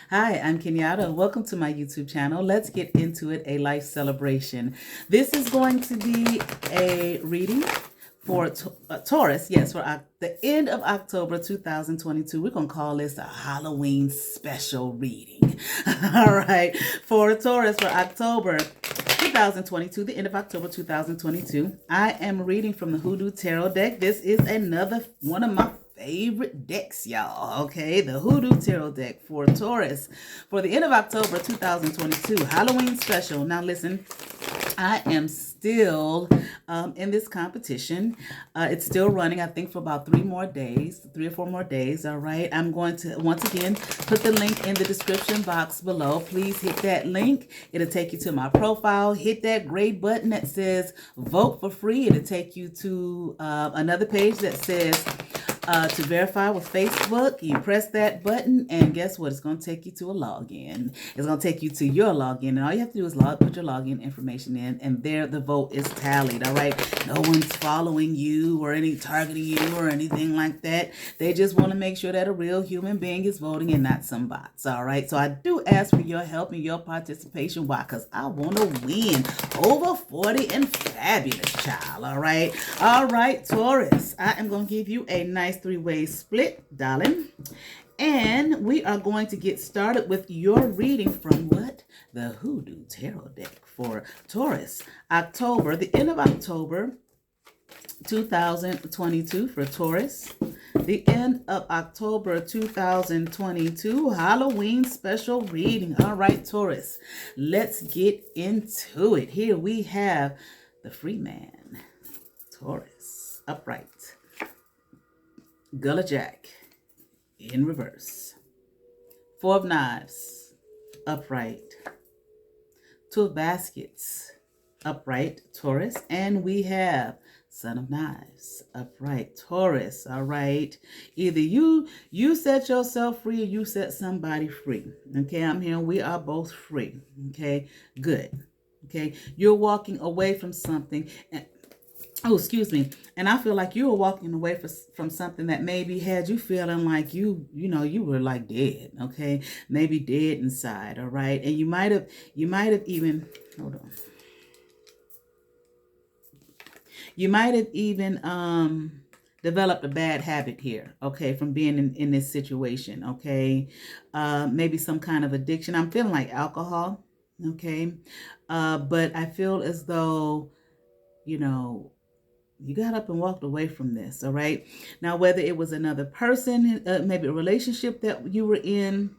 Hi, I'm Kenyatta. Welcome to my YouTube channel. Let's get into it, a life celebration. This is going to be a reading for Taurus. Yes, for the end of October 2022. We're going to call this a Halloween special reading. All right. For Taurus for October 2022, the end of October 2022. I am reading from the Hoodoo Tarot deck. This is another one of my favorite decks, y'all. Okay, the Hoodoo Tarot deck for Taurus for the end of October 2022, Halloween special. Now listen, I am still in this competition. It's still running, I think, for about 3 or 4 more days. All right. I'm going to, once again, put the link in the description box below. Please hit that link. It'll take you to my profile. Hit that gray button that says vote for free. It'll take you to another page that says to verify with Facebook. You press that button, and guess what? It's going to take you to a login. It's going to take you to your login, and all you have to do is put your login information in, and there the vote is tallied. All right, no one's following you or targeting you or anything like that. They just want to make sure that a real human being is voting and not some bots. All right, so I do ask for your help and your participation. Why? Because I want to win over 40 and fabulous, child. All right, Taurus. I am going to give you a nice 3-way split, darling. And we are going to get started with your reading from what? The Hoodoo Tarot deck for Taurus. October, the end of October 2022 for Taurus. The end of October 2022 Halloween special reading. All right, Taurus, let's get into it. Here we have the Free Man, Taurus, upright. Gullah Jack in reverse. 4 of Knives, upright. 2 of Baskets, upright, Taurus. And we have Son of Knives, upright, Taurus. All right. Either you set yourself free or you set somebody free. Okay, I'm here. We are both free. Okay, good. Okay, you're walking away from something. Oh, excuse me. And I feel like you were walking away from something that maybe had you feeling like you were like dead. Okay, maybe dead inside. All right, and you might have even, hold on. You might have even developed a bad habit here, okay, from being in this situation, okay? Maybe some kind of addiction. I'm feeling like alcohol, okay? But I feel as though, you got up and walked away from this, all right? Now, whether it was another person, maybe a relationship that you were in,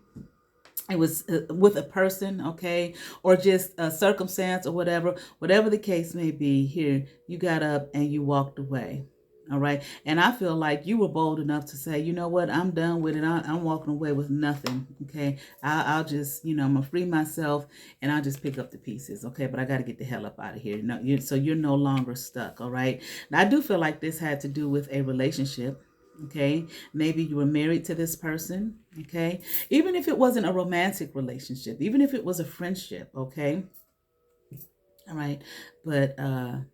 it was with a person, okay, or just a circumstance or whatever the case may be, here, you got up and you walked away, all right? And I feel like you were bold enough to say, you know what, I'm done with it. I'm walking away with nothing, okay? I'll just, I'm going to free myself and I'll just pick up the pieces, okay? But I got to get the hell up out of here. No, so you're no longer stuck, all right? Now, I do feel like this had to do with a relationship, okay? Maybe you were married to this person, okay? Even if it wasn't a romantic relationship, even if it was a friendship, okay? All right, but I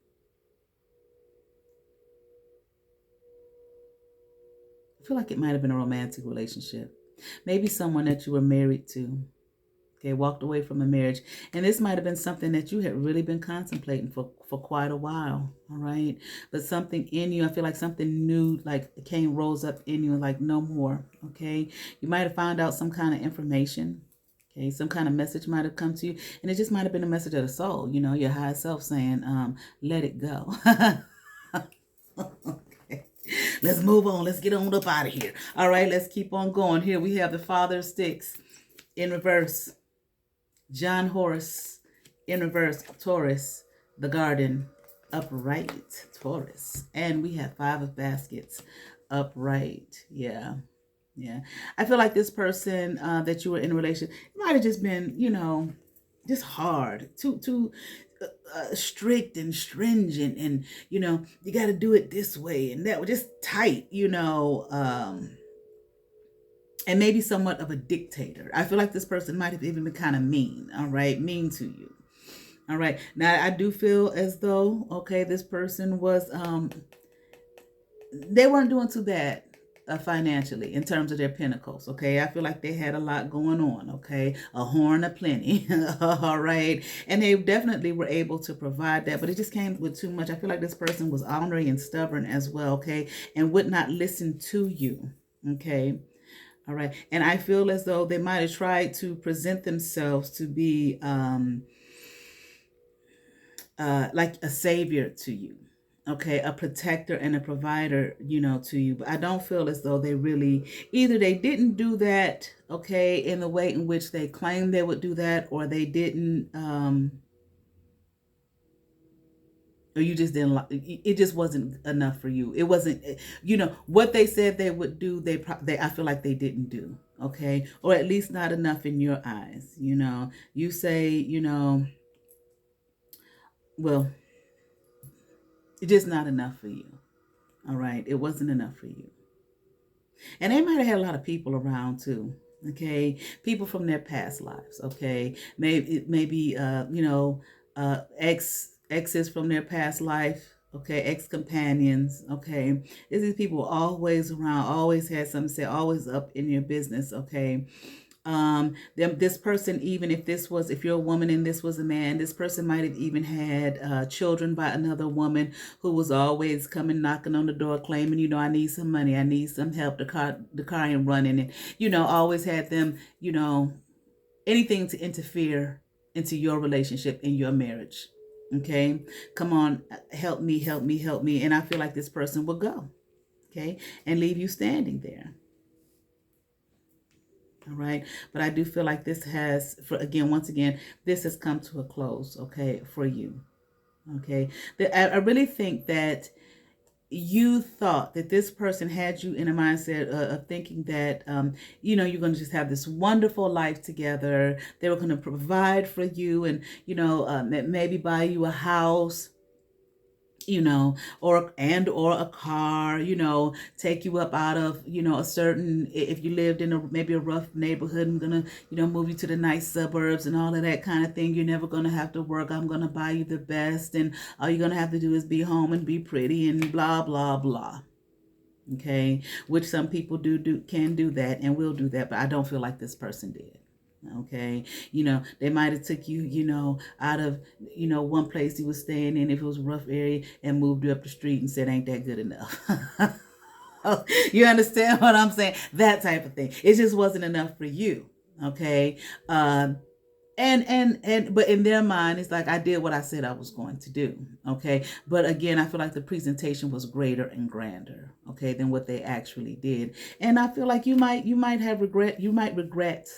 feel like it might have been a romantic relationship. Maybe someone that you were married to, okay, walked away from a marriage. And this might have been something that you had really been contemplating for quite a while, all right? But something in you, I feel like something new, like rose up in you, like no more, okay? You might have found out some kind of information, okay? Some kind of message might have come to you, and it just might have been a message of the soul, your higher self saying, let it go. Okay. Let's move on. Let's get on up out of here. All right, let's keep on going. Here we have the Father of Sticks in reverse. John Horse in reverse, Taurus. The Garden, upright, Taurus. And we have 5 of Baskets, upright. Yeah. I feel like this person that you were in a relationship, it might have just been, just hard, too strict and stringent, and you got to do it this way and that, just tight, and maybe somewhat of a dictator. I feel like this person might have even been kind of mean, all right, mean to you. All right, now I do feel as though, okay, this person was, they weren't doing too bad financially in terms of their pentacles. Okay, I feel like they had a lot going on. Okay, a horn of plenty. All right, and they definitely were able to provide that, but it just came with too much. I feel like this person was ornery and stubborn as well. Okay, and would not listen to you. Okay. All right. And I feel as though they might have tried to present themselves to be like a savior to you. Okay, a protector and a provider, you know, to you. But I don't feel as though they really, either they didn't do that, okay, in the way in which they claimed they would do that, or they didn't, or you just didn't like it. Just wasn't enough for you. It wasn't, you know, what they said they would do. They I feel like they didn't do. Okay, or at least not enough in your eyes. You know, you say, you know, well, it's just not enough for you. All right, it wasn't enough for you. And they might have had a lot of people around too. Okay, people from their past lives. Okay, maybe you know, exes from their past life. Okay, ex-companions. Okay, these people always around, always had something to say, always up in your business. Okay, this person, even if you're a woman and this was a man, this person might have even had children by another woman who was always coming knocking on the door claiming, you know, I need some money, I need some help, the car ain't running, and you know, always had them, you know, anything to interfere into your relationship, in your marriage. Okay, come on, help me, help me, help me. And I feel like this person will go, okay, and leave you standing there. All right. But I do feel like this has, once again, this has come to a close, okay, for you. Okay. I really think that you thought that this person had you in a mindset of thinking that, you know, you're going to just have this wonderful life together. They were going to provide for you and, you know, maybe buy you a house, you know, or a car, you know, take you up out of, you know, a certain, if you lived in maybe a rough neighborhood, I'm gonna, you know, move you to the nice suburbs and all of that kind of thing. You're never gonna have to work. I'm gonna buy you the best, and all you're gonna have to do is be home and be pretty and blah blah blah. Okay, which some people can do that and will do that, but I don't feel like this person did. Okay, you know, they might have took you, you know, out of, you know, one place you was staying in, if it was a rough area, and moved you up the street and said, ain't that good enough? You understand what I'm saying? That type of thing. It just wasn't enough for you. Okay. But in their mind, it's like, I did what I said I was going to do. Okay. But again, I feel like the presentation was greater and grander, okay, than what they actually did. And I feel like you might regret,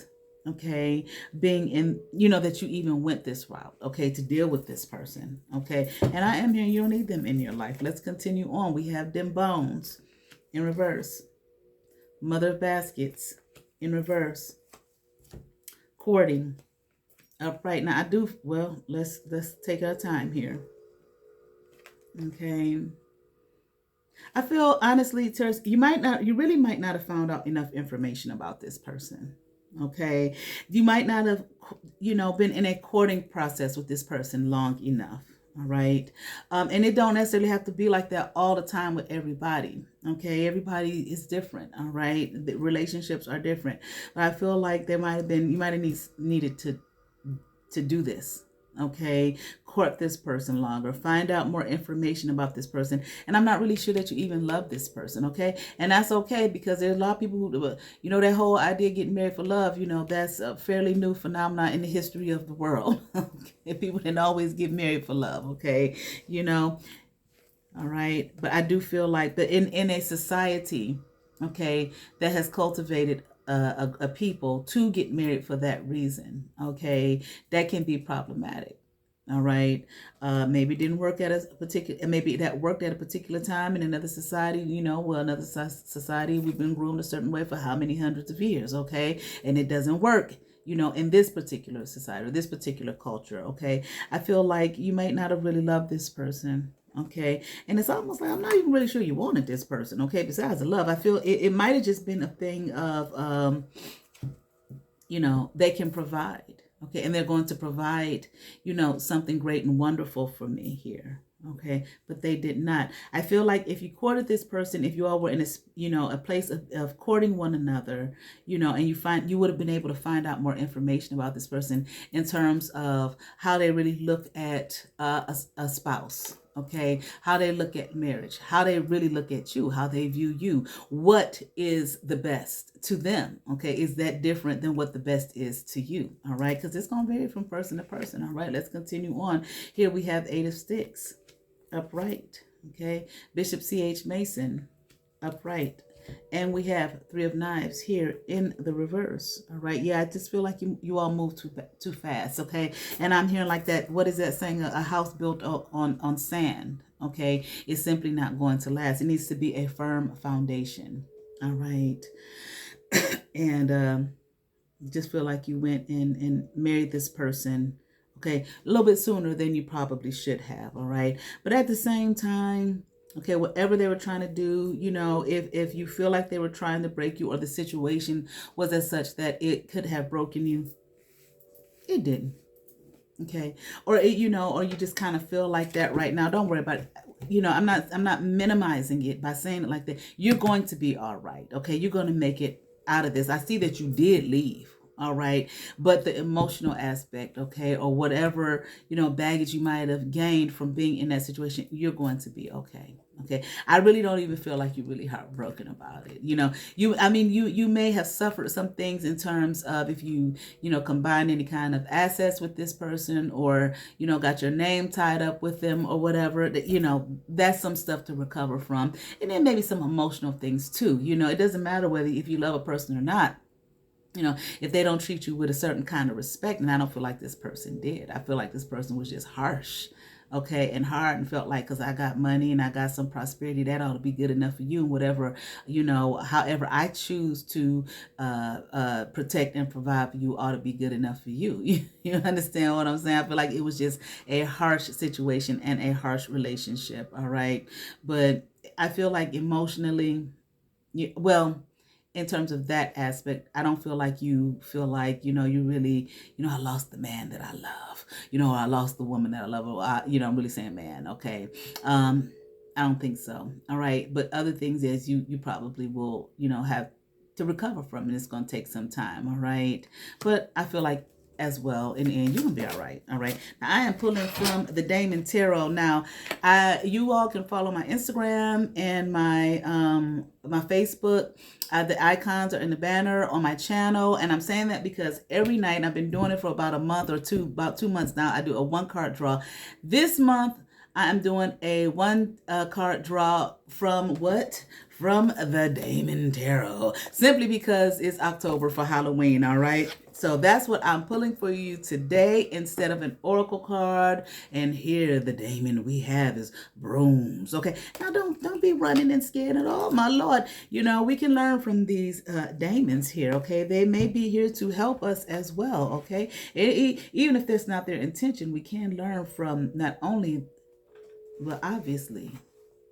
okay, being in, you know, that you even went this route, okay, to deal with this person. Okay. And I am here, you don't need them in your life. Let's continue on. We have them bones in reverse. Mother of baskets in reverse. Courting upright. Now I do, well, let's take our time here. Okay. I feel honestly, Taurus, you really might not have found out enough information about this person. Okay. You might not have, you know, been in a courting process with this person long enough. All right. And it don't necessarily have to be like that all the time with everybody. Okay. Everybody is different. All right. The relationships are different. But I feel like you might have needed to do this. Okay, court this person longer, find out more information about this person. And I'm not really sure that you even love this person. Okay, and that's okay, because there's a lot of people who, you know, that whole idea of getting married for love, you know, that's a fairly new phenomenon in the history of the world. Okay, people didn't always get married for love. Okay, you know. All right, but I do feel like that in a society, okay, that has cultivated a people to get married for that reason, okay, that can be problematic. All right, maybe it didn't work at a particular, maybe that worked at a particular time in another society, you know, well, another society, we've been groomed a certain way for how many hundreds of years, okay, and it doesn't work, you know, in this particular society or this particular culture. Okay, I feel like you might not have really loved this person. Okay, and it's almost like, I'm not even really sure you wanted this person. Okay, besides the love, I feel it might have just been a thing of you know, they can provide. Okay, and they're going to provide, you know, something great and wonderful for me here. Okay, but they did not. I feel like if you courted this person, if you all were in a place of courting one another, and you would have been able to find out more information about this person in terms of how they really look at a spouse. Okay, how they look at marriage, how they really look at you, how they view you, what is the best to them. Okay, is that different than what the best is to you? All right, because it's going to vary from person to person. All right, let's continue on. Here we have 8 of Sticks, upright. Okay, Bishop C.H. Mason, upright. And we have 3 of Knives here in the reverse. All right. Yeah, I just feel like you all move too fast. Okay. And I'm hearing like that. What is that saying? A house built on sand. Okay. It's simply not going to last. It needs to be a firm foundation. All right. And just feel like you went and married this person. Okay. A little bit sooner than you probably should have. All right. But at the same time, okay, whatever they were trying to do, if you feel like they were trying to break you or the situation was as such that it could have broken you, it didn't. Okay. Or or you just kind of feel like that right now. Don't worry about it. I'm not minimizing it by saying it like that. You're going to be all right. Okay. You're going to make it out of this. I see that you did leave. All right. But the emotional aspect, okay, or whatever, baggage you might have gained from being in that situation, you're going to be okay. Okay. I really don't even feel like you're really heartbroken about it. You may have suffered some things in terms of if you combine any kind of assets with this person or, got your name tied up with them or whatever, that's some stuff to recover from. And then maybe some emotional things too. It doesn't matter whether if you love a person or not. If they don't treat you with a certain kind of respect, and I don't feel like this person did. I feel like this person was just harsh, okay, and hard, and felt like because I got money and I got some prosperity, that ought to be good enough for you. And whatever, however I choose to protect and provide for you ought to be good enough for you. You understand what I'm saying? I feel like it was just a harsh situation and a harsh relationship, all right? But I feel like emotionally, in terms of that aspect, I don't feel like you feel like, you really, I lost the man that I love, or I lost the woman that I love, or I'm really saying man, okay. I don't think so. All right. But other things is you probably will, have to recover from, and it's going to take some time. All right. But I feel like as well, in the end, you're gonna be all right. All right. Now, I am pulling from the Daemon Tarot. Now, you all can follow my Instagram and my my Facebook. The icons are in the banner on my channel, and I'm saying that because every night, and I've been doing it for about a month or two, about 2 months now, I do a 1-card draw. This month, I am doing a 1-card draw from what? From the Daemon Tarot, simply because it's October for Halloween, all right? So that's what I'm pulling for you today instead of an oracle card. And here the Daemon we have is brooms, okay? Now don't be running and scared at all, my Lord. We can learn from these Daemons here, okay? They may be here to help us as well, okay? Even if that's not their intention, we can learn from not only, well, obviously,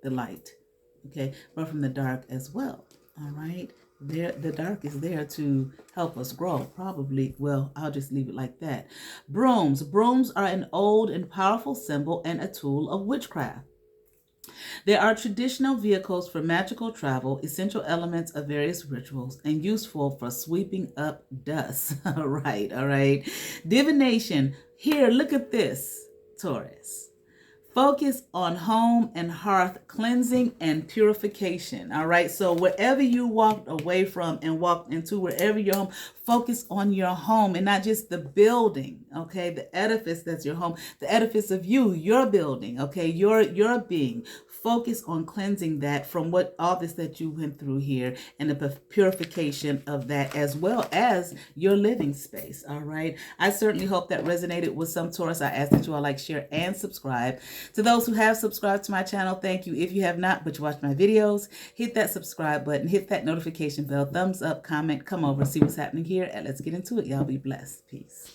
the light, okay, but from the dark as well. All right. The dark is there to help us grow. Probably, well, I'll just leave it like that. Brooms. Brooms are an old and powerful symbol and a tool of witchcraft. There are traditional vehicles for magical travel, essential elements of various rituals, and useful for sweeping up dust. All right. Divination. Here, look at this, Taurus. Focus on home and hearth cleansing and purification. All right. So wherever you walked away from and walked into, wherever your home, focus on your home and not just the building. Okay. The edifice that's your home, the edifice of you, your building. Okay. Your being. Focus on cleansing that from all this that you went through here and the purification of that, as well as your living space. All right. I certainly hope that resonated with some Taurus. I ask that you all like, share, and subscribe. To those who have subscribed to my channel, thank you. If you have not, but you watch my videos, hit that subscribe button, hit that notification bell, thumbs up, comment, come over, see what's happening here, and let's get into it. Y'all be blessed. Peace.